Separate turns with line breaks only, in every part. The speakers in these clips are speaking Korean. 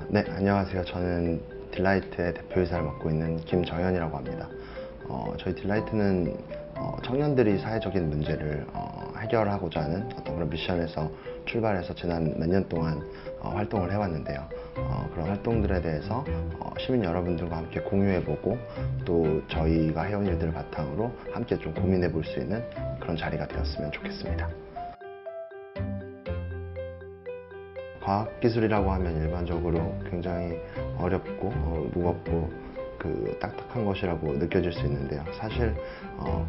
네, 안녕하세요. 저는 딜라이트의 대표이사를 맡고 있는 김정현이라고 합니다. 저희 딜라이트는 청년들이 사회적인 문제를 해결하고자 하는 어떤 그런 미션에서 출발해서 지난 몇 년 동안 활동을 해왔는데요. 그런 활동들에 대해서 시민 여러분들과 함께 공유해보고 또 저희가 해온 일들을 바탕으로 함께 좀 고민해볼 수 있는 그런 자리가 되었으면 좋겠습니다. 과학기술이라고 하면 일반적으로 굉장히 어렵고 무겁고 딱딱한 것이라고 느껴질 수 있는데요. 사실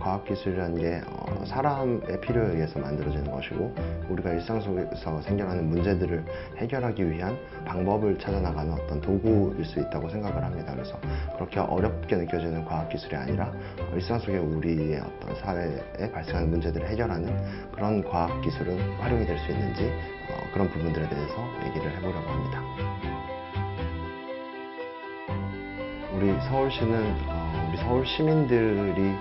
과학기술이라는 게 사람의 필요에 의해서 만들어지는 것이고 우리가 일상 속에서 생겨나는 문제들을 해결하기 위한 방법을 찾아나가는 어떤 도구일 수 있다고 생각을 합니다. 그래서 그렇게 어렵게 느껴지는 과학기술이 아니라 일상 속에 우리의 어떤 사회에 발생하는 문제들을 해결하는 그런 과학기술은 활용이 될 수 있는지 그런 부분들에 대해서 얘기를 해보려고 합니다. 우리 서울시는 우리 서울 시민들이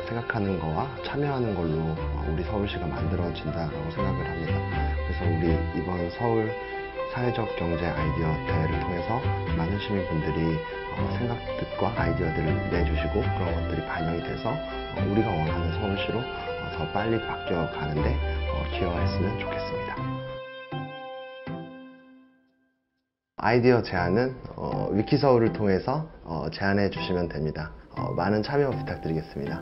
생각하는 거와 참여하는 걸로 우리 서울시가 만들어진다고 생각을 합니다. 그래서 우리 이번 서울 사회적 경제 아이디어 대회를 통해서 많은 시민분들이 생각과 아이디어들을 내주시고 그런 것들이 반영이 돼서 우리가 원하는 서울시로 더 빨리 바뀌어가는데 기여했으면 좋겠습니다. 아이디어 제안은 위키서울을 통해서 제안해 주시면 됩니다. 많은 참여 부탁드리겠습니다.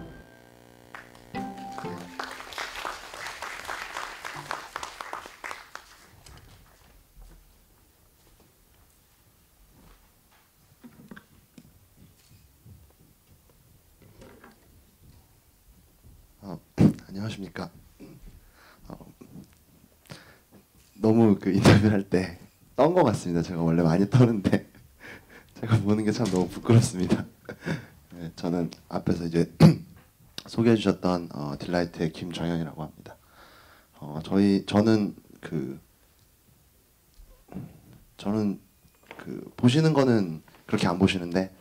안녕하십니까. 너무 인터뷰할 때 떤 것 같습니다. 제가 원래 많이 떠는데 제가 보는 게 참 너무 부끄럽습니다. 네, 저는 앞에서 이제 소개해 주셨던 딜라이트의 김정현이라고 합니다. 저는 보시는 거는 그렇게 안 보시는데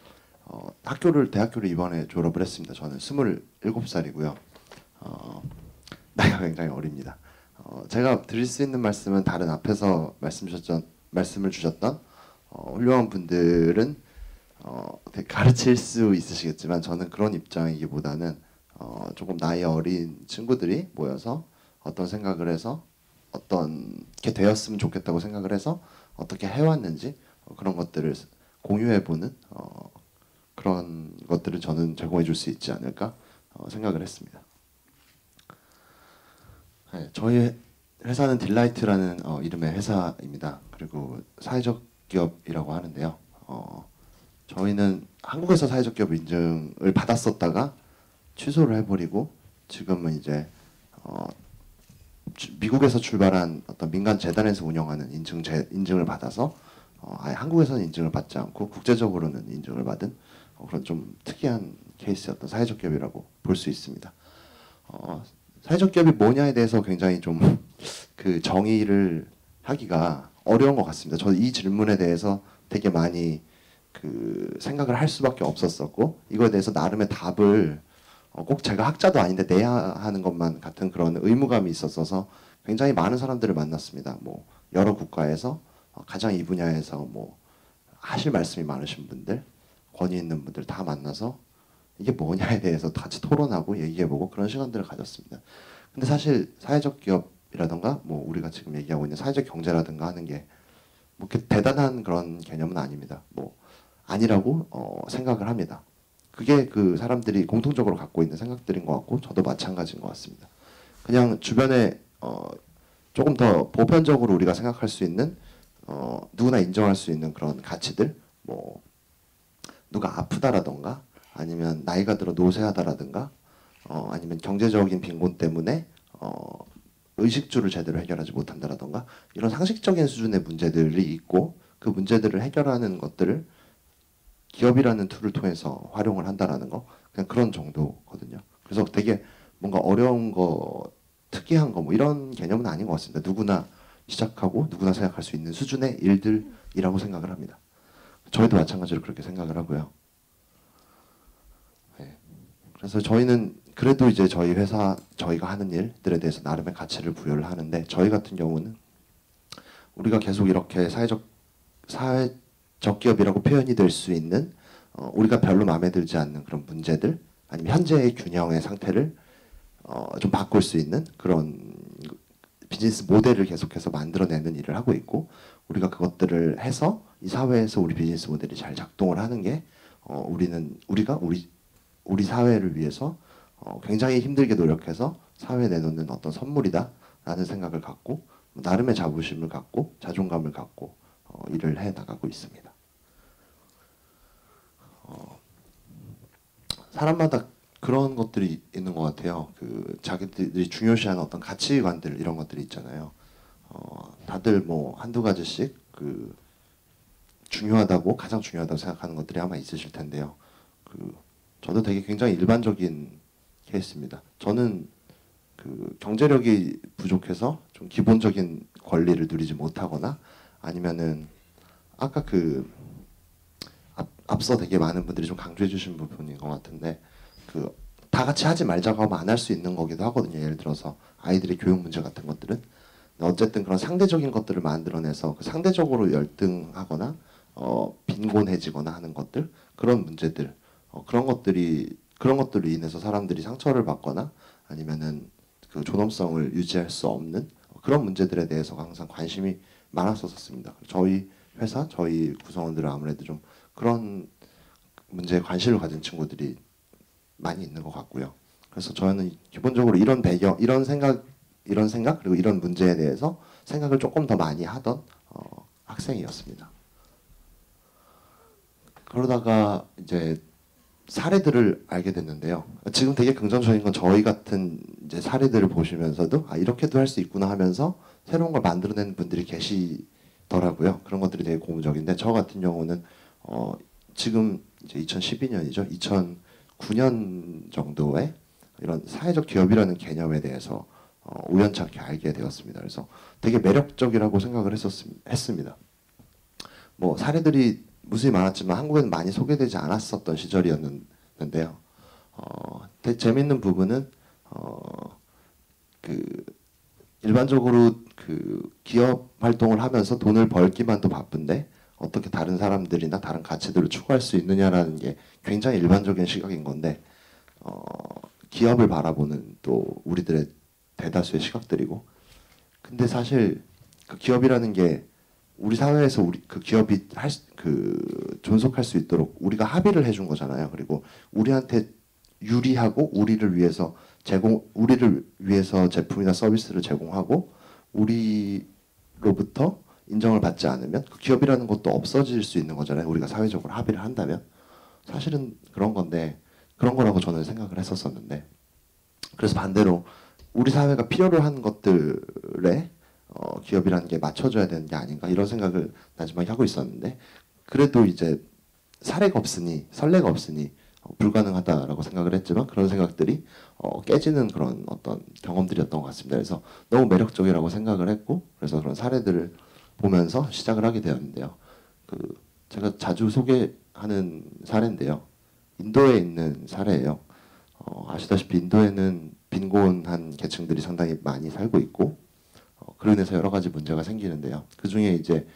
대학교를 이번에 졸업을 했습니다. 저는 27살이고요. 나이가 굉장히 어립니다. 제가 드릴 수 있는 말씀은 다른 앞에서 말씀을 주셨던 훌륭한 분들은 되게 가르칠 수 있으시겠지만 저는 그런 입장이기보다는 조금 나이 어린 친구들이 모여서 어떤 생각을 해서 어떻게 되었으면 좋겠다고 생각을 해서 어떻게 해왔는지 그런 것들을 공유해보는 그런 것들을 저는 제공해 줄 수 있지 않을까 생각을 했습니다. 네, 저희 회사는 딜라이트라는 이름의 회사입니다. 그리고 사회적 기업이라고 하는데요. 저희는 한국에서 사회적 기업 인증을 받았었다가 취소를 해버리고 지금은 이제 미국에서 출발한 어떤 민간 재단에서 운영하는 인증을 받아서 아예 한국에서는 인증을 받지 않고 국제적으로는 인증을 받은 그런 좀 특이한 케이스였던 사회적 기업이라고 볼 수 있습니다. 사회적 기업이 뭐냐에 대해서 굉장히 좀 정의를 하기가 어려운 것 같습니다. 저도 이 질문에 대해서 되게 많이 생각을 할 수밖에 없었었고 이거에 대해서 나름의 답을 꼭 제가 학자도 아닌데 내야 하는 것만 같은 그런 의무감이 있었어서 굉장히 많은 사람들을 만났습니다. 뭐 여러 국가에서 가장 이 분야에서 뭐 하실 말씀이 많으신 분들, 권위 있는 분들 다 만나서 이게 뭐냐에 대해서 같이 토론하고 얘기해보고 그런 시간들을 가졌습니다. 근데 사실 사회적 기업이라던가 뭐 우리가 지금 얘기하고 있는 사회적 경제라든가 하는 게 뭐 이렇게 대단한 그런 개념은 아닙니다. 뭐 아니라고 생각을 합니다. 그게 사람들이 공통적으로 갖고 있는 생각들인 것 같고 저도 마찬가지인 것 같습니다. 그냥 주변에 조금 더 보편적으로 우리가 생각할 수 있는 누구나 인정할 수 있는 그런 가치들, 뭐 누가 아프다라던가 아니면 나이가 들어 노쇠하다라든가 아니면 경제적인 빈곤 때문에 의식주를 제대로 해결하지 못한다라던가 이런 상식적인 수준의 문제들이 있고 그 문제들을 해결하는 것들을 기업이라는 툴을 통해서 활용을 한다라는 거 그냥 그런 정도거든요. 그래서 되게 뭔가 어려운 거 특이한 거 뭐 이런 개념은 아닌 것 같습니다. 누구나 시작하고 누구나 생각할 수 있는 수준의 일들이라고 생각을 합니다. 저희도 마찬가지로 그렇게 생각을 하고요. 네. 그래서 저희는 그래도 이제 저희 회사 저희가 하는 일들에 대해서 나름의 가치를 부여를 하는데 저희 같은 경우는 우리가 계속 이렇게 사회적 사회적 기업이라고 표현이 될 수 있는 우리가 별로 마음에 들지 않는 그런 문제들 아니면 현재의 균형의 상태를 좀 바꿀 수 있는 그런 비즈니스 모델을 계속해서 만들어내는 일을 하고 있고 우리가 그것들을 해서 이 사회에서 우리 비즈니스 모델이 잘 작동을 하는 게 우리가 우리 사회를 위해서 굉장히 힘들게 노력해서 사회에 내놓는 어떤 선물이다라는 생각을 갖고 나름의 자부심을 갖고 자존감을 갖고 일을 해 나가고 있습니다. 사람마다 그런 것들이 있는 것 같아요. 그 자기들이 중요시하는 어떤 가치관들 이런 것들이 있잖아요. 다들 뭐 한두 가지씩 그 가장 중요하다고 생각하는 것들이 아마 있으실 텐데요. 저도 되게 굉장히 일반적인 케이스입니다. 저는 그 경제력이 부족해서 좀 기본적인 권리를 누리지 못하거나 아니면은 아까 앞서 되게 많은 분들이 좀 강조해 주신 부분인 것 같은데 다 같이 하지 말자고 하면 안 할 수 있는 거기도 하거든요. 예를 들어서 아이들의 교육 문제 같은 것들은 어쨌든 그런 상대적인 것들을 만들어내서 상대적으로 열등하거나 빈곤해지거나 하는 것들 그런 문제들 그런 것들로 인해서 사람들이 상처를 받거나 아니면은 그 존엄성을 유지할 수 없는 그런 문제들에 대해서 항상 관심이 많았었습니다. 저희 회사 저희 구성원들은 아무래도 좀 그런 문제에 관심을 가진 친구들이 많이 있는 것 같고요. 그래서 저는 기본적으로 이런 배경, 이런 생각 그리고 이런 문제에 대해서 생각을 조금 더 많이 하던 학생이었습니다. 그러다가 이제 사례들을 알게 됐는데요. 지금 되게 긍정적인 건 저희 같은 이제 사례들을 보시면서도 이렇게도 할 수 있구나 하면서 새로운 걸 만들어내는 분들이 계시더라고요. 그런 것들이 되게 고무적인데 저 같은 경우는 지금 이제 2012년이죠. 2009년 정도에 이런 사회적 기업이라는 개념에 대해서 우연찮게 알게 되었습니다. 그래서 되게 매력적이라고 생각을 했습니다. 뭐 사례들이 무수히 많았지만 한국에는 많이 소개되지 않았었던 시절이었는데요. 되게 재밌는 부분은 일반적으로 기업 활동을 하면서 돈을 벌기만도 바쁜데 어떻게 다른 사람들이나 다른 가치들을 추구할 수 있느냐라는 게 굉장히 일반적인 시각인 건데 기업을 바라보는 또 우리들의 대다수의 시각들이고 근데 사실 그 기업이라는 게 우리 사회에서 그 기업이 존속할 수 있도록 우리가 합의를 해준 거잖아요. 그리고 우리한테 유리하고 우리를 위해서 제품이나 서비스를 제공하고 우리로부터 인정을 받지 않으면 그 기업이라는 것도 없어질 수 있는 거잖아요. 우리가 사회적으로 합의를 한다면 사실은 그런 건데 그런 거라고 저는 생각을 했었었는데 그래서 반대로 우리 사회가 필요로 하는 것들에 기업이라는 게 맞춰줘야 되는 게 아닌가 이런 생각을 나지막히 하고 있었는데 그래도 이제 사례가 없으니 선례가 없으니 불가능하다라고 생각을 했지만 그런 생각들이 깨지는 그런 어떤 경험들이었던 것 같습니다. 그래서 너무 매력적이라고 생각을 했고 그래서 그런 사례들을 보면서 시작을 하게 되었는데요. 제가 자주 소개하는 사례인데요. 인도에 있는 사례예요. 아시다시피 인도에는 빈곤한 계층들이 상당히 많이 살고 있고 그로 인해서 여러 가지 문제가 생기는데요. 그 중에 이제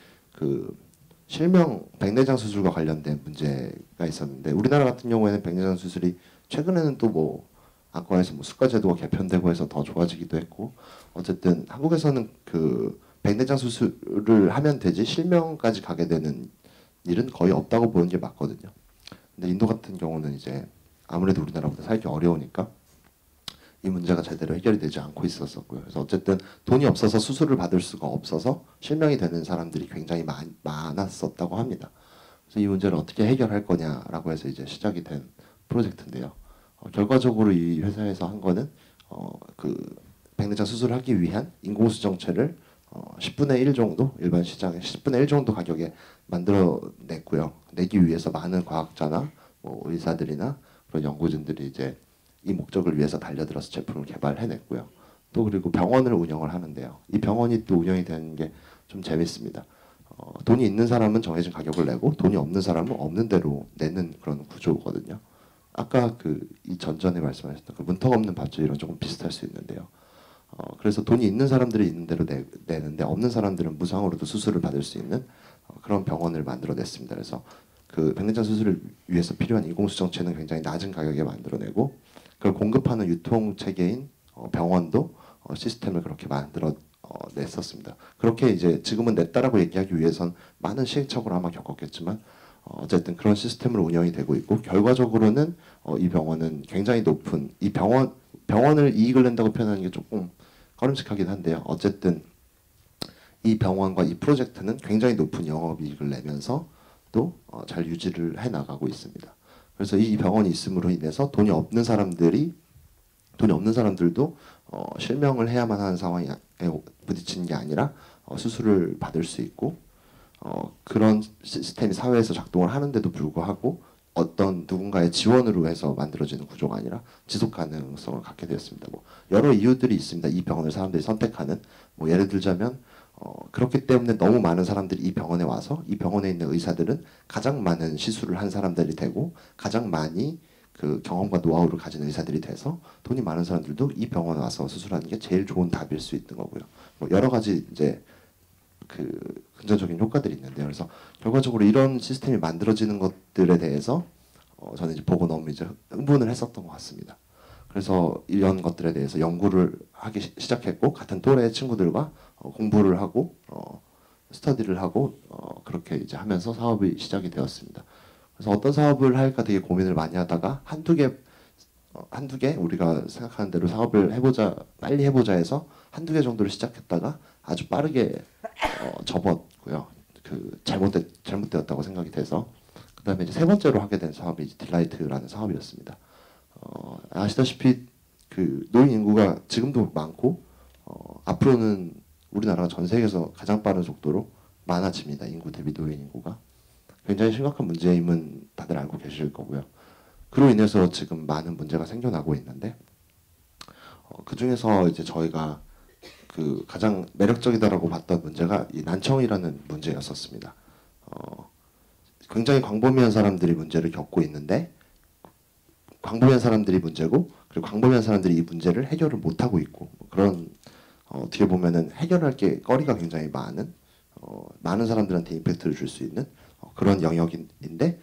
실명 백내장 수술과 관련된 문제가 있었는데 우리나라 같은 경우에는 백내장 수술이 최근에는 또 뭐 안과에서 수가 제도가 개편되고 해서 더 좋아지기도 했고 어쨌든 한국에서는 백내장 수술을 하면 되지 실명까지 가게 되는 일은 거의 없다고 보는 게 맞거든요. 근데 인도 같은 경우는 이제 아무래도 우리나라보다 살기 어려우니까 이 문제가 제대로 해결이 되지 않고 있었고요. 그래서 어쨌든 돈이 없어서 수술을 받을 수가 없어서 실명이 되는 사람들이 굉장히 많았었다고 합니다. 그래서 이 문제를 어떻게 해결할 거냐라고 해서 이제 시작이 된 프로젝트인데요. 결과적으로 이 회사에서 한 거는 백내장 수술을 하기 위한 인공수 정체를 10분의 1 정도 일반 시장에 10분의 1 정도 가격에 만들어냈고요. 내기 위해서 많은 과학자나 뭐 의사들이나 그런 연구진들이 이제 이 목적을 위해서 달려들어서 제품을 개발해냈고요. 또 그리고 병원을 운영을 하는데요. 이 병원이 또 운영이 되는 게 좀 재밌습니다. 돈이 있는 사람은 정해진 가격을 내고 돈이 없는 사람은 없는 대로 내는 그런 구조거든요. 아까 이 전전에 말씀하셨던 문턱 없는 밧줄이랑 조금 비슷할 수 있는데요. 그래서 돈이 있는 사람들이 있는 대로 내는데 없는 사람들은 무상으로도 수술을 받을 수 있는 그런 병원을 만들어냈습니다. 그래서 그 백내장 수술을 위해서 필요한 인공수정체는 굉장히 낮은 가격에 만들어내고 그걸 공급하는 유통 체계인 병원도 시스템을 그렇게 만들어 냈었습니다. 그렇게 이제 지금은 냈다라고 얘기하기 위해선 많은 시행착오를 아마 겪었겠지만 어쨌든 그런 시스템으로 운영이 되고 있고 결과적으로는 이 병원은 굉장히 높은 이 병원을 이익을 낸다고 표현하는 게 조금 꺼림칙하긴 한데요. 어쨌든 이 병원과 이 프로젝트는 굉장히 높은 영업이익을 내면서 또 잘 유지를 해 나가고 있습니다. 그래서 이 병원이 있음으로 인해서 돈이 없는 사람들도 실명을 해야만 하는 상황에 부딪히는 게 아니라 수술을 받을 수 있고 그런 시스템이 사회에서 작동을 하는데도 불구하고 어떤 누군가의 지원으로 해서 만들어지는 구조가 아니라 지속 가능성을 갖게 되었습니다. 뭐 여러 이유들이 있습니다. 이 병원을 사람들이 선택하는 뭐 예를 들자면 그렇기 때문에 너무 많은 사람들이 이 병원에 와서 이 병원에 있는 의사들은 가장 많은 시술을 한 사람들이 되고 가장 많이 그 경험과 노하우를 가진 의사들이 돼서 돈이 많은 사람들도 이 병원에 와서 수술하는 게 제일 좋은 답일 수 있는 거고요. 뭐 여러 가지 이제 그 긍정적인 효과들이 있는데요. 그래서 결과적으로 이런 시스템이 만들어지는 것들에 대해서 저는 이제 보고 너무 이제 흥분을 했었던 것 같습니다. 그래서 이런 것들에 대해서 연구를 하기 시작했고 같은 또래 친구들과 공부를 하고 스터디를 하고 그렇게 이제 하면서 사업이 시작이 되었습니다. 그래서 어떤 사업을 할까 되게 고민을 많이 하다가 한두 개 우리가 생각하는 대로 사업을 해보자 빨리 해보자 해서 한두 개 정도를 시작했다가 아주 빠르게 접었고요. 그 잘못되었다고 생각이 돼서 그다음에 이제 세 번째로 하게 된 사업이 이제 딜라이트라는 사업이었습니다. 아시다시피 그 노인 인구가 지금도 많고 앞으로는 우리나라가 전 세계에서 가장 빠른 속도로 많아집니다. 인구 대비 노인 인구가 굉장히 심각한 문제임은 다들 알고 계실 거고요. 그로 인해서 지금 많은 문제가 생겨나고 있는데 그 중에서 이제 저희가 그 가장 매력적이다라고 봤던 문제가 이 난청이라는 문제였었습니다. 굉장히 광범위한 사람들이 문제를 겪고 있는데 광범위한 사람들이 문제고 그리고 광범위한 사람들이 이 문제를 해결을 못하고 있고 그런 어떻게 보면은 해결할 게 거리가 굉장히 많은 사람들한테 임팩트를 줄 수 있는 그런 영역인데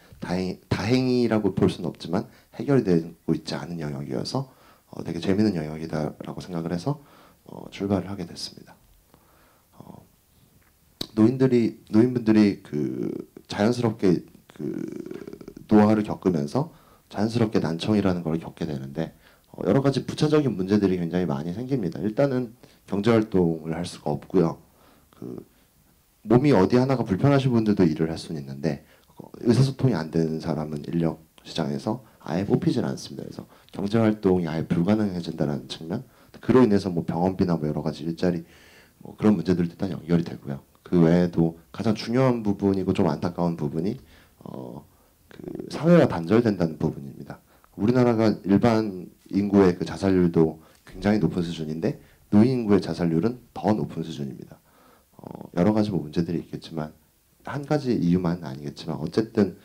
다행이라고 볼 수는 없지만 해결이 되고 있지 않은 영역이어서 되게 재밌는 영역이다라고 생각을 해서 출발을 하게 됐습니다. 노인분들이 그 자연스럽게 그 노화를 겪으면서 자연스럽게 난청이라는 걸 겪게 되는데 여러 가지 부차적인 문제들이 굉장히 많이 생깁니다. 일단은 경제 활동을 할 수가 없고요. 그 몸이 어디 하나가 불편하신 분들도 일을 할 수는 있는데 의사소통이 안 되는 사람은 인력 시장에서 아예 뽑히질 않습니다. 그래서 경제 활동이 아예 불가능해진다는 측면, 그로 인해서 뭐 병원비나 뭐 여러 가지 일자리 뭐 그런 문제들도 일단 연결이 되고요. 그 외에도 가장 중요한 부분이고 좀 안타까운 부분이 그 사회와 단절된다는 부분입니다. 우리나라가 일반 인구의 그 자살률도 굉장히 높은 수준인데 노인 인구의 자살률은 더 높은 수준입니다. 여러 가지 뭐 문제들이 있겠지만 한 가지 이유만 아니겠지만 어쨌든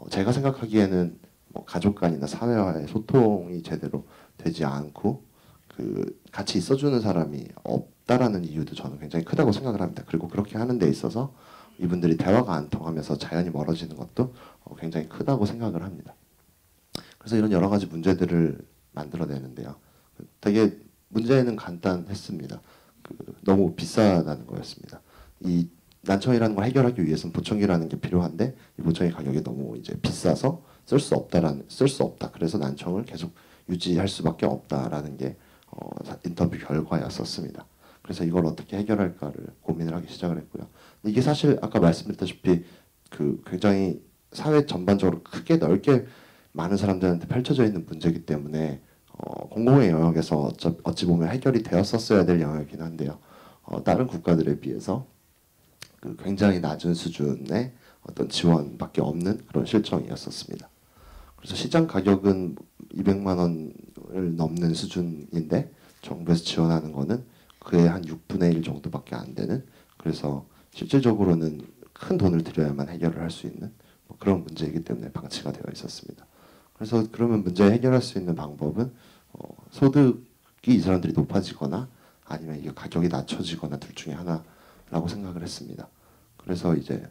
제가 생각하기에는 뭐 가족 간이나 사회와의 소통이 제대로 되지 않고 그 같이 있어주는 사람이 없다라는 이유도 저는 굉장히 크다고 생각을 합니다. 그리고 그렇게 하는 데 있어서 이분들이 대화가 안 통하면서 자연히 멀어지는 것도 굉장히 크다고 생각을 합니다. 그래서 이런 여러 가지 문제들을 만들어내는데요. 되게 문제는 간단했습니다. 너무 비싸다는 거였습니다. 이 난청이라는 걸 해결하기 위해서는 보청기라는 게 필요한데 이 보청기 가격이 너무 이제 비싸서 쓸 수 없다. 그래서 난청을 계속 유지할 수밖에 없다라는 게 인터뷰 결과였었습니다. 그래서 이걸 어떻게 해결할까를 고민을 하기 시작을 했고요. 이게 사실 아까 말씀드렸다시피 그 굉장히 사회 전반적으로 크게 넓게 많은 사람들한테 펼쳐져 있는 문제이기 때문에 공공의 영역에서 어찌 보면 해결이 되었었어야 될 영역이긴 한데요. 다른 국가들에 비해서 그 굉장히 낮은 수준의 어떤 지원밖에 없는 그런 실정이었었습니다. 그래서 시장 가격은 200만 원을 넘는 수준인데 정부에서 지원하는 거는 그의 한 6분의 1 정도밖에 안 되는, 그래서 실질적으로는 큰 돈을 들여야만 해결을 할 수 있는 뭐 그런 문제이기 때문에 방치가 되어 있었습니다. 그래서 그러면 문제 해결할 수 있는 방법은 소득이 이 사람들이 높아지거나 아니면 이게 가격이 낮춰지거나 둘 중에 하나라고 생각을 했습니다. 그래서 이제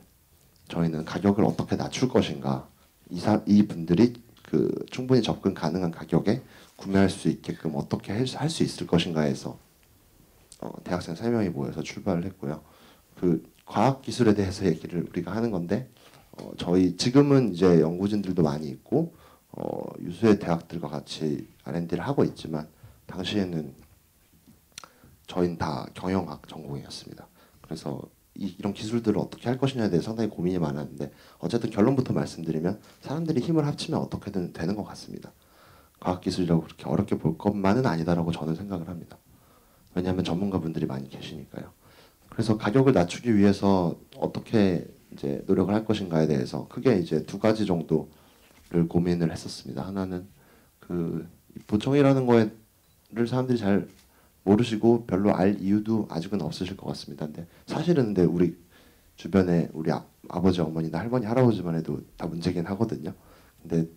저희는 가격을 어떻게 낮출 것인가, 이 분들이 그 충분히 접근 가능한 가격에 구매할 수 있게끔 어떻게 할 수 있을 것인가에서 대학생 3명이 모여서 출발을 했고요. 그 과학 기술에 대해서 얘기를 우리가 하는 건데 저희 지금은 이제 연구진들도 많이 있고 유수의 대학들과 같이 R&D를 하고 있지만 당시에는 저희는 다 경영학 전공이었습니다. 그래서 이런 기술들을 어떻게 할 것이냐에 대해 상당히 고민이 많았는데 어쨌든 결론부터 말씀드리면 사람들이 힘을 합치면 어떻게든 되는 것 같습니다. 과학기술이라고 그렇게 어렵게 볼 것만은 아니다라고 저는 생각을 합니다. 왜냐하면 전문가분들이 많이 계시니까요. 그래서 가격을 낮추기 위해서 어떻게 이제 노력을 할 것인가에 대해서 크게 이제 두 가지 정도를 고민을 했었습니다. 하나는 그 보청이라는 거를 사람들이 잘 모르시고 별로 알 이유도 아직은 없으실 것 같습니다. 근데 사실은 근데 우리 주변에 우리 아버지, 어머니나 할머니, 할아버지만 해도 다 문제긴 하거든요. 근데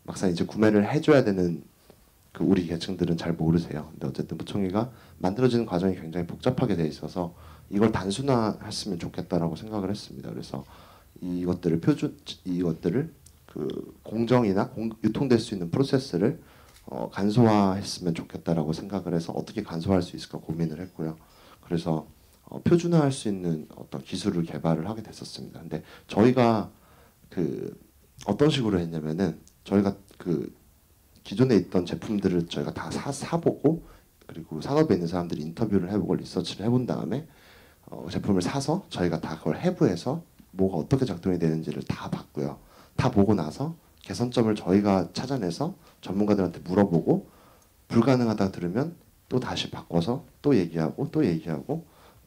막상 이제 구매를 해줘야 되는 그 우리 계층들은 잘 모르세요. 근데 어쨌든 부총회가 만들어지는 과정이 굉장히 복잡하게 돼 있어서 이걸 단순화했으면 좋겠다라고 생각을 했습니다. 그래서 이것들을 그 공정이나 유통될 수 있는 프로세스를 간소화했으면 좋겠다라고 생각을 해서 어떻게 간소화할 수 있을까 고민을 했고요. 그래서 표준화할 수 있는 어떤 기술을 개발을 하게 됐었습니다. 근데 저희가 그 어떤 식으로 했냐면은 저희가 그 기존에 있던 제품들을 저희가 다 사보고 그리고 산업에 있는 사람들이 인터뷰를 해보고 리서치를 해본 다음에 제품을 사서 저희가 다 그걸 해부해서 뭐가 어떻게 작동이 되는지를 다 봤고요. 다 보고 나서 개선점을 저희가 찾아내서 전문가들한테 물어보고 불가능하다 들으면 또 다시 바꿔서 또 얘기하고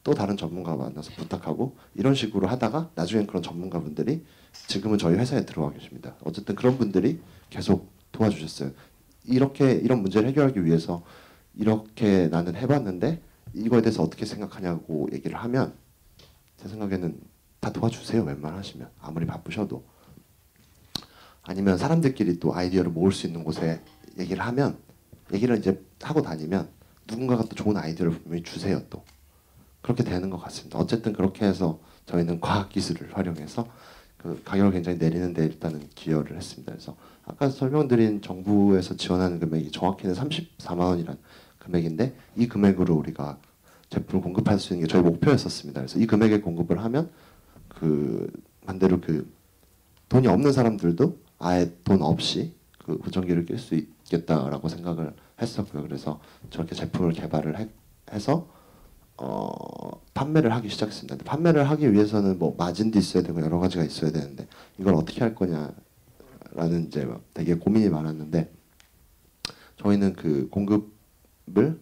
또 다른 전문가 만나서 부탁하고 이런 식으로 하다가 나중엔 그런 전문가분들이 지금은 저희 회사에 들어와 계십니다. 어쨌든 그런 분들이 계속 도와주셨어요. 이런 문제를 해결하기 위해서 이렇게 나는 해봤는데 이거에 대해서 어떻게 생각하냐고 얘기를 하면 제 생각에는 다 도와주세요. 웬만하시면 아무리 바쁘셔도. 아니면 사람들끼리 또 아이디어를 모을 수 있는 곳에 얘기를 하면 얘기를 이제 하고 다니면 누군가가 또 좋은 아이디어를 분명히 주세요. 또 그렇게 되는 것 같습니다. 어쨌든 그렇게 해서 저희는 과학기술을 활용해서 그 가격을 굉장히 내리는 데 일단은 기여를 했습니다. 그래서 아까 설명드린 정부에서 지원하는 금액이 정확히는 34만 원이라는 금액인데 이 금액으로 우리가 제품을 공급할 수 있는 게 저희 목표였었습니다. 그래서 이 금액에 공급을 하면 그 반대로 그 돈이 없는 사람들도 아예 돈 없이 그 보청기를 낄 수 있겠다라고 생각을 했었고요. 그래서 저렇게 제품을 개발을 해서 판매를 하기 시작했습니다. 판매를 하기 위해서는 뭐 마진도 있어야 되고 여러 가지가 있어야 되는데 이걸 어떻게 할 거냐라는 이제 되게 고민이 많았는데 저희는 그 공급을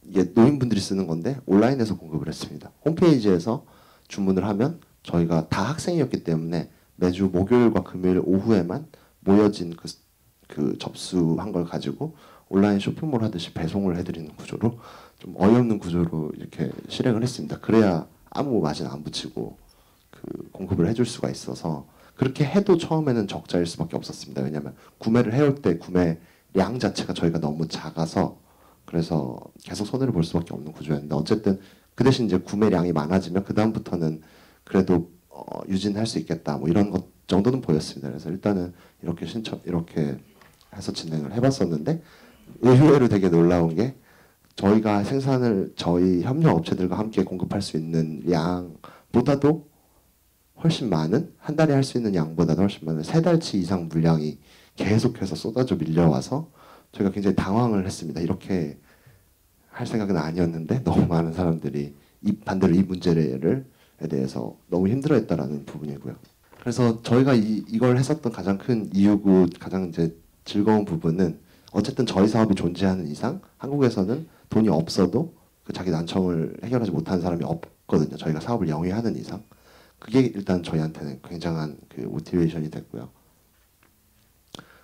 이게 노인분들이 쓰는 건데 온라인에서 공급을 했습니다. 홈페이지에서 주문을 하면 저희가 다 학생이었기 때문에 매주 목요일과 금요일 오후에만 모여진 그 접수한 걸 가지고 온라인 쇼핑몰 하듯이 배송을 해드리는 구조로 좀 어이없는 구조로 이렇게 실행을 했습니다. 그래야 아무 마진 안 붙이고 그 공급을 해줄 수가 있어서 그렇게 해도 처음에는 적자일 수밖에 없었습니다. 왜냐하면 구매를 해올 때 구매량 자체가 저희가 너무 작아서 그래서 계속 손해를 볼 수밖에 없는 구조였는데 어쨌든 그 대신 이제 구매량이 많아지면 그 다음부터는 그래도 유진할 수 있겠다 뭐 이런 것 정도는 보였습니다. 그래서 일단은 이렇게 해서 진행을 해봤었는데 의외로 되게 놀라운 게 저희가 생산을 저희 협력 업체들과 함께 공급할 수 있는 양보다도 훨씬 많은 한 달에 할 수 있는 양보다도 훨씬 많은 3달치 이상 물량이 계속해서 쏟아져 밀려와서 저희가 굉장히 당황을 했습니다. 이렇게 할 생각은 아니었는데 너무 많은 사람들이 반대로 이 문제에 대해서 너무 힘들어했다라는 부분이고요. 그래서 저희가 이걸 했었던 가장 큰 이유고 가장 이제 즐거운 부분은 어쨌든 저희 사업이 존재하는 이상 한국에서는 돈이 없어도 그 자기 난청을 해결하지 못하는 사람이 없거든요. 저희가 사업을 영위하는 이상 그게 일단 저희한테는 굉장한 그 모티베이션이 됐고요.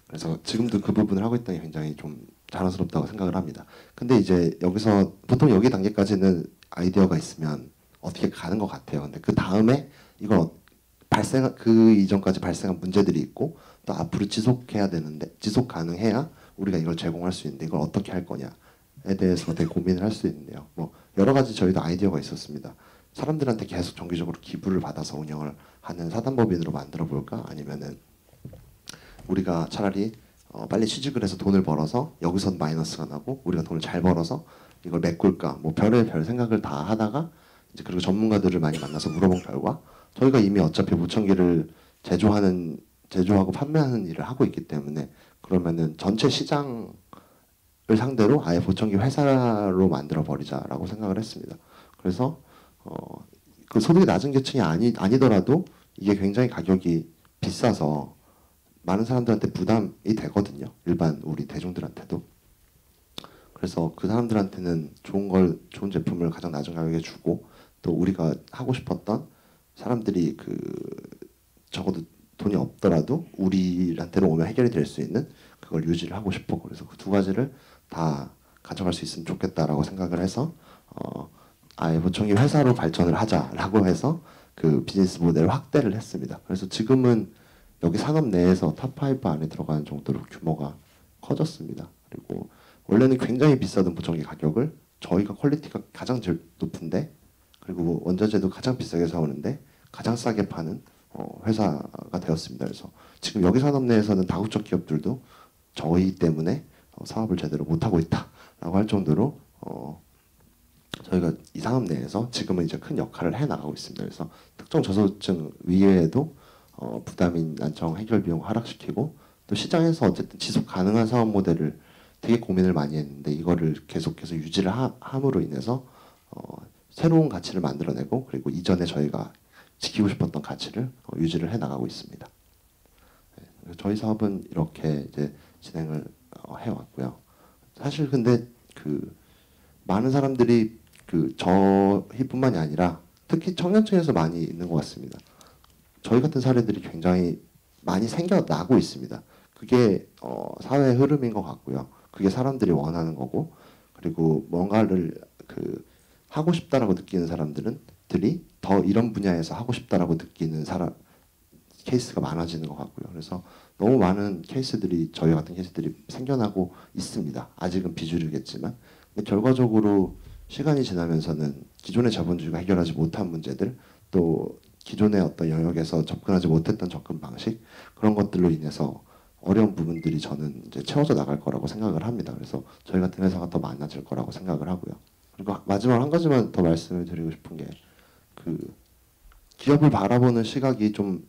그래서 지금도 그 부분을 하고 있다는 게 굉장히 좀 자랑스럽다고 생각을 합니다. 근데 이제 여기서 보통 여기 단계까지는 아이디어가 있으면 어떻게 가는 것 같아요. 근데 그 다음에 이걸 그 이전까지 발생한 문제들이 있고 또 앞으로 지속해야 되는데 지속 가능해야 우리가 이걸 제공할 수 있는데 이걸 어떻게 할 거냐에 대해서 되게 고민을 할 수 있는데요. 뭐 여러 가지 저희도 아이디어가 있었습니다. 사람들한테 계속 정기적으로 기부를 받아서 운영을 하는 사단법인으로 만들어 볼까? 아니면은 우리가 차라리 빨리 취직을 해서 돈을 벌어서 여기선 마이너스가 나고 우리가 돈을 잘 벌어서 이걸 메꿀까? 뭐 별의 별 생각을 다 하다가 이제 그리고 전문가들을 많이 만나서 물어본 결과 저희가 이미 어차피 보청기를 제조하고 판매하는 일을 하고 있기 때문에 그러면은 전체 시장을 상대로 아예 보청기 회사로 만들어 버리자라고 생각을 했습니다. 그래서 그 소득이 낮은 계층이 아니더라도 이게 굉장히 가격이 비싸서 많은 사람들한테 부담이 되거든요. 일반 우리 대중들한테도. 그래서 그 사람들한테는 좋은 제품을 가장 낮은 가격에 주고 또 우리가 하고 싶었던 사람들이 그 적어도 돈이 없더라도 우리한테로 오면 해결이 될 수 있는 그걸 유지를 하고 싶고 그래서 그 두 가지를 다 가져갈 수 있으면 좋겠다라고 생각을 해서 아예 보청기 회사로 발전을 하자라고 해서 그 비즈니스 모델을 확대를 했습니다. 그래서 지금은 여기 산업 내에서 탑5 안에 들어가는 정도로 규모가 커졌습니다. 그리고 원래는 굉장히 비싸던 보청기 가격을 저희가 퀄리티가 가장 제일 높은데 그리고 원자재도 가장 비싸게 사오는데 가장 싸게 파는 회사가 되었습니다. 그래서 지금 여기 산업 내에서는 다국적 기업들도 저희 때문에 사업을 제대로 못하고 있다라고 할 정도로 저희가 이 산업 내에서 지금은 이제 큰 역할을 해 나가고 있습니다. 그래서 특정 저소득층 위에도 부담인 난청 해결 비용 하락시키고 또 시장에서 어쨌든 지속 가능한 사업 모델을 되게 고민을 많이 했는데 이거를 계속해서 유지를 함으로 인해서 새로운 가치를 만들어내고 그리고 이전에 저희가 지키고 싶었던 가치를 유지를 해 나가고 있습니다. 네, 저희 사업은 이렇게 이제 진행을 해왔고요. 사실 근데 그 많은 사람들이 그 저희뿐만이 아니라 특히 청년층에서 많이 있는 것 같습니다. 저희 같은 사례들이 굉장히 많이 생겨나고 있습니다. 그게 사회의 흐름인 것 같고요. 그게 사람들이 원하는 거고 그리고 뭔가를 그 하고 싶다라고 느끼는 사람들이 더 이런 분야에서 하고 싶다라고 느끼는 케이스가 많아지는 것 같고요. 그래서 너무 많은 케이스들이 저희 같은 케이스들이 생겨나고 있습니다. 아직은 비주류겠지만 근데 결과적으로 시간이 지나면서는 기존의 자본주의가 해결하지 못한 문제들 또 기존의 어떤 영역에서 접근하지 못했던 접근 방식 그런 것들로 인해서 어려운 부분들이 저는 이제 채워져 나갈 거라고 생각을 합니다. 그래서 저희 같은 회사가 더 많아질 거라고 생각을 하고요. 그리고 마지막 한 가지만 더 말씀을 드리고 싶은 게 그 기업을 바라보는 시각이 좀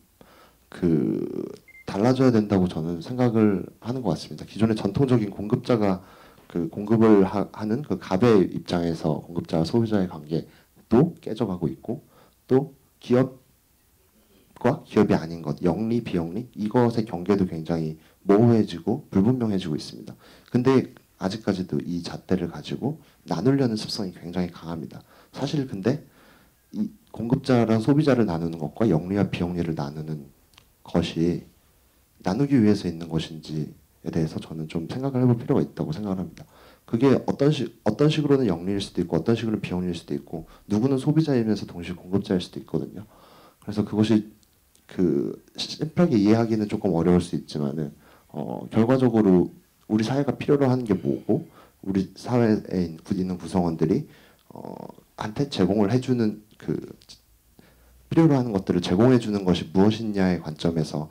그 달라져야 된다고 저는 생각을 하는 것 같습니다. 기존의 전통적인 공급자가 그 공급을 하는 그 갑의 입장에서 공급자와 소비자의 관계도 깨져가고 있고 또 기업과 기업이 아닌 것, 영리, 비영리 이것의 경계도 굉장히 모호해지고 불분명해지고 있습니다. 근데 아직까지도 이 잣대를 가지고 나누려는 습성이 굉장히 강합니다. 사실 근데 이 공급자랑 소비자를 나누는 것과 영리와 비영리를 나누는 것이 나누기 위해서 있는 것인지에 대해서 저는 좀 생각을 해볼 필요가 있다고 생각을 합니다. 그게 어떤 식으로는 영리일 수도 있고 어떤 식으로는 비영리일 수도 있고 누구는 소비자이면서 동시에 공급자일 수도 있거든요. 그래서 그것이 그 심플하게 이해하기는 조금 어려울 수 있지만은 결과적으로 우리 사회가 필요로 하는 게 뭐고 우리 사회에 있는 구성원들이 한테 제공을 해주는 그 필요로 하는 것들을 제공해 주는 것이 무엇이냐의 관점에서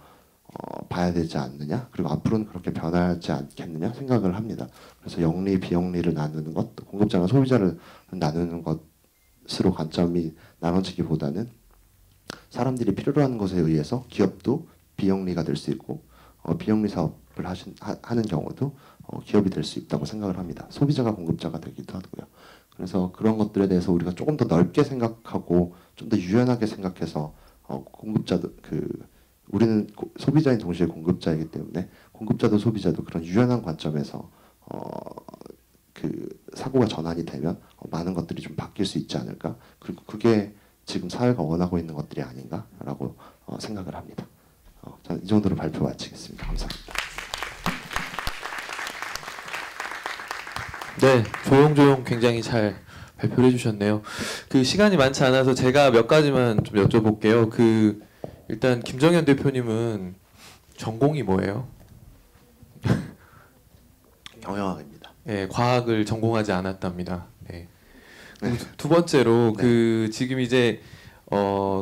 봐야 되지 않느냐 그리고 앞으로는 그렇게 변하지 않겠느냐 생각을 합니다. 그래서 영리 비영리를 나누는 것 공급자와 소비자를 나누는 것으로 관점이 나눠지기보다는 사람들이 필요로 하는 것에 의해서 기업도 비영리가 될 수 있고 비영리 사업을 하는 경우도 기업이 될 수 있다고 생각을 합니다. 소비자가 공급자가 되기도 하고요. 그래서 그런 것들에 대해서 우리가 조금 더 넓게 생각하고 좀 더 유연하게 생각해서 공급자도 우리는 소비자인 동시에 공급자이기 때문에 공급자도 소비자도 그런 유연한 관점에서 그 사고가 전환이 되면 많은 것들이 좀 바뀔 수 있지 않을까 그리고 그게 지금 사회가 원하고 있는 것들이 아닌가라고 생각을 합니다. 저는 이 정도로 발표 마치겠습니다. 감사합니다.
네, 조용조용 굉장히 잘 발표를 해주셨네요. 그 시간이 많지 않아서 제가 몇 가지만 좀 여쭤볼게요. 그 일단 김정현 대표님은 전공이 뭐예요?
경영학입니다.
네, 과학을 전공하지 않았답니다. 네. 두 번째로
네.
그 지금 이제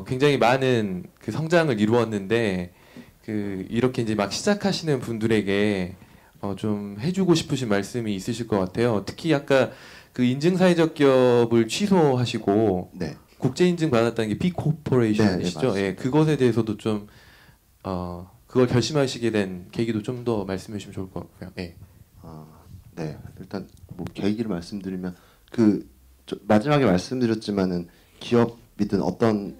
굉장히 많은 그 성장을 이루었는데 그 이렇게 이제 막 시작하시는 분들에게 좀 해주고 싶으신 말씀이 있으실 것 같아요. 특히 아까 그 인증 사회적 기업을 취소하시고
네.
국제 인증 받았다는 게 B 코퍼레이션이시죠?
네, 맞습니다.
예, 그것에 대해서도 좀 그걸 결심하시게 된 계기도 좀 더 말씀해 주시면 좋을 것 같고요. 예.
네. 일단 뭐 계기를 말씀드리면 마지막에 말씀드렸지만은 기업이든 어떤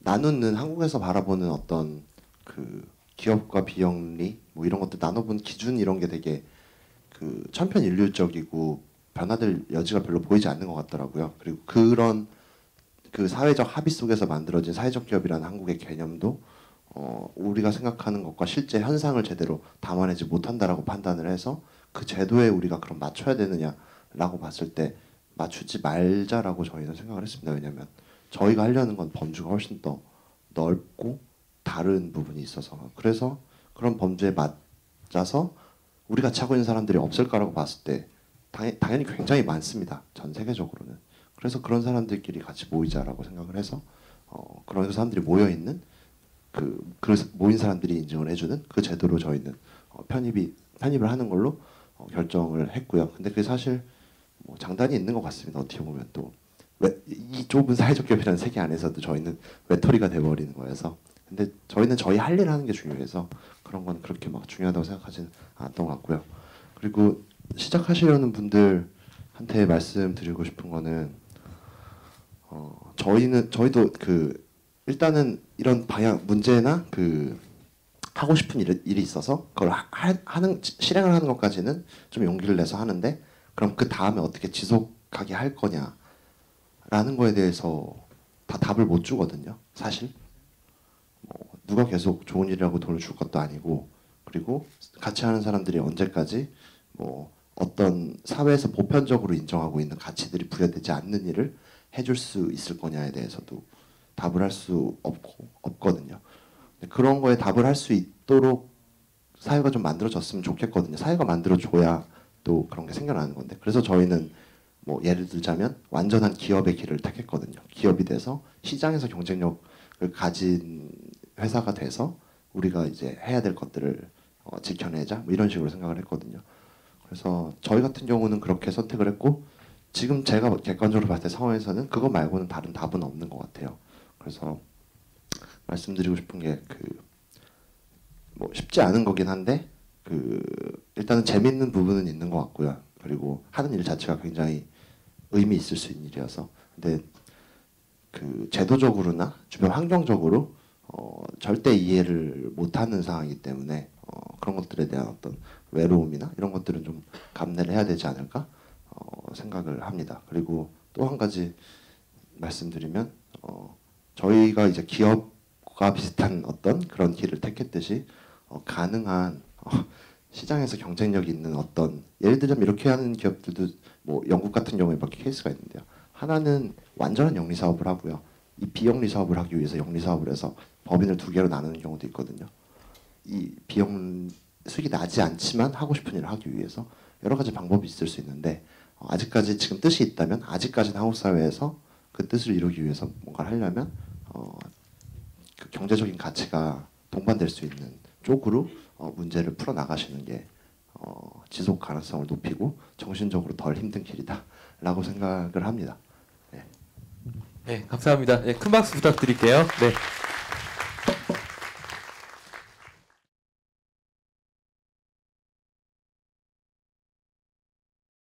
나누는 한국에서 바라보는 어떤 그 기업과 비영리 뭐 이런 것들 나눠본 기준 이런 게 되게 그 천편일률적이고 변화될 여지가 별로 보이지 않는 것 같더라고요. 그리고 그런 그 사회적 합의 속에서 만들어진 사회적 기업이라는 한국의 개념도 우리가 생각하는 것과 실제 현상을 제대로 담아내지 못한다라고 판단을 해서 그 제도에 우리가 그럼 맞춰야 되느냐라고 봤을 때 맞추지 말자라고 저희는 생각을 했습니다. 왜냐하면 저희가 하려는 건 범주가 훨씬 더 넓고 다른 부분이 있어서 그래서 그런 범주에 맞아서 우리 같이 하고 있는 사람들이 없을까라고 봤을 때 당연히 굉장히 많습니다. 전 세계적으로는. 그래서 그런 사람들끼리 같이 모이자라고 생각을 해서 그런 사람들이 모여 있는 그래서 모인 사람들이 인증을 해주는 그 제도로 저희는 편입을 하는 걸로 결정을 했고요. 근데 그게 사실 뭐 장단이 있는 것 같습니다. 어떻게 보면 또 이 좁은 사회적 기업이라는 세계 안에서도 저희는 외톨이가 돼버리는 거여서 근데 저희는 저희 할 일 하는 게 중요해서 그런 건 그렇게 막 중요하다고 생각하지는 않았던 것 같고요. 그리고 시작하시려는 분들한테 말씀드리고 싶은 거는 저희도 그 일단은 이런 방향 문제나 그 하고 싶은 일이 있어서 그걸 실행을 하는 것까지는 좀 용기를 내서 하는데 그럼 그 다음에 어떻게 지속하게 할 거냐라는 거에 대해서 다 답을 못 주거든요. 사실 누가 계속 좋은 일이라고 돈을 줄 것도 아니고 그리고 같이 하는 사람들이 언제까지 뭐 어떤 사회에서 보편적으로 인정하고 있는 가치들이 부여되지 않는 일을 해줄 수 있을 거냐에 대해서도 답을 할 수 없거든요. 그런 거에 답을 할 수 있도록 사회가 좀 만들어졌으면 좋겠거든요. 사회가 만들어줘야 또 그런 게 생겨나는 건데 그래서 저희는 뭐 예를 들자면 완전한 기업의 길을 택했거든요. 기업이 돼서 시장에서 경쟁력을 가진 회사가 돼서 우리가 이제 해야 될 것들을 지켜내자 뭐 이런 식으로 생각을 했거든요. 그래서 저희 같은 경우는 그렇게 선택을 했고 지금 제가 객관적으로 봤을 때 상황에서는 그거 말고는 다른 답은 없는 것 같아요. 그래서 말씀드리고 싶은 게 뭐 쉽지 않은 거긴 한데 일단은 재밌는 부분은 있는 것 같고요. 그리고 하는 일 자체가 굉장히 의미 있을 수 있는 일이어서 근데 제도적으로나 주변 환경적으로 절대 이해를 못하는 상황이기 때문에 그런 것들에 대한 어떤 외로움이나 이런 것들은 좀 감내를 해야 되지 않을까 생각을 합니다. 그리고 또 한 가지 말씀드리면 저희가 이제 기업과 비슷한 어떤 그런 길을 택했듯이 가능한 시장에서 경쟁력이 있는 어떤 예를 들자면 이렇게 하는 기업들도 뭐 영국 같은 경우에 몇 개 케이스가 있는데요. 하나는 완전한 영리 사업을 하고요. 이 비영리 사업을 하기 위해서 영리 사업을 해서 법인을 2개로 나누는 경우도 있거든요. 이 수익이 나지 않지만 하고 싶은 일을 하기 위해서 여러 가지 방법이 있을 수 있는데 아직까지 지금 뜻이 있다면 아직까지는 한국 사회에서 그 뜻을 이루기 위해서 뭔가를 하려면 그 경제적인 가치가 동반될 수 있는 쪽으로 문제를 풀어 나가시는 게 지속 가능성을 높이고 정신적으로 덜 힘든 길이다라고 생각을 합니다. 네.
네, 감사합니다. 네, 큰 박수 부탁드릴게요. 네.